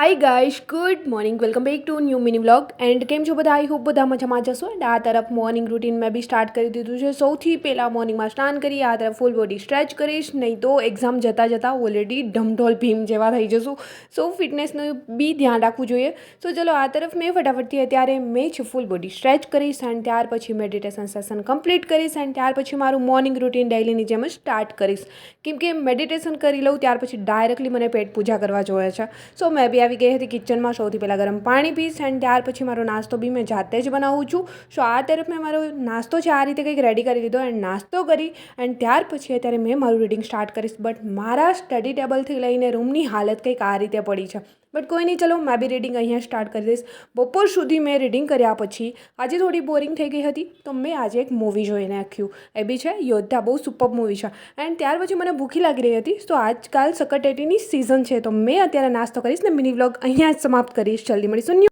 હાય ગાઈશ, good morning, welcome back to new mini vlog. And કેમ છો બધા? આઈ હોપ બધા મજામાં જશો. એન્ડ આ તરફ મોર્નિંગ રૂટીન મેં બી સ્ટાર્ટ કરી દીધું છે. સૌથી પહેલાં મોર્નિંગમાં સ્નાન કરી આ તરફ ફૂલ બોડી સ્ટ્રેચ કરીશ, નહીં તો એક્ઝામ જતાં જતાં ઓલરેડી ઢમઢોલ ભીમ જેવા થઈ જશું. સો ફિટનેસનું બી ધ્યાન રાખવું જોઈએ. સો ચલો આ તરફ મેં ફટાફટથી અત્યારે મેં જ ફૂલ બોડી સ્ટ્રેચ કરીશ એન્ડ ત્યાર પછી મેડિટેશન સેશન કમ્પ્લીટ કરીશ એન્ડ ત્યાર પછી મારું મોર્નિંગ રૂટીન ડેઇલીની જેમ જ સ્ટાર્ટ કરીશ. કેમ કે મેડિટેશન કરી લઉં ત્યાર પછી ડાયરેક્ટલી મને પેટ પૂજા કરવા જોઈએ છે. સો મેં બી આવી ગઈ હતી કિચનમાં. સૌથી પહેલાં ગરમ પાણી પીશ એન્ડ ત્યાર પછી મારો નાસ્તો બી મેં જાતે જ બનાવું છું. સો આ તરફ મેં મારો નાસ્તો છે આ રીતે કંઈક રેડી કરી દીધો એન્ડ નાસ્તો કરી એન્ડ ત્યાર પછી અત્યારે મેં મારું રીડિંગ સ્ટાર્ટ કરીશ. બટ મારા સ્ટડી ટેબલથી લઈને રૂમની હાલત કંઈક આ રીતે પડી છે. બટ કોઈ નહીં, ચલો મેં બી રીડિંગ અહીંયા સ્ટાર્ટ કરી દઈશ. બપોર સુધી મેં રીડિંગ કર્યા પછી આજે થોડી બોરિંગ થઈ ગઈ હતી તો મેં આજે એક મૂવી જોઈ નાખ્યું. એ બી છે યોદ્ધા. બહુ સુપર મૂવી છે. એન્ડ ત્યાર પછી મને ભૂખી લાગી રહી હતી. તો આજકાલ સકટેટીની સિઝન છે તો મેં અત્યારે નાસ્તો કરીશ ને મિની વ્લોગ અહીંયા જ સમાપ્ત કરીશ. જલ્દી મળીશું.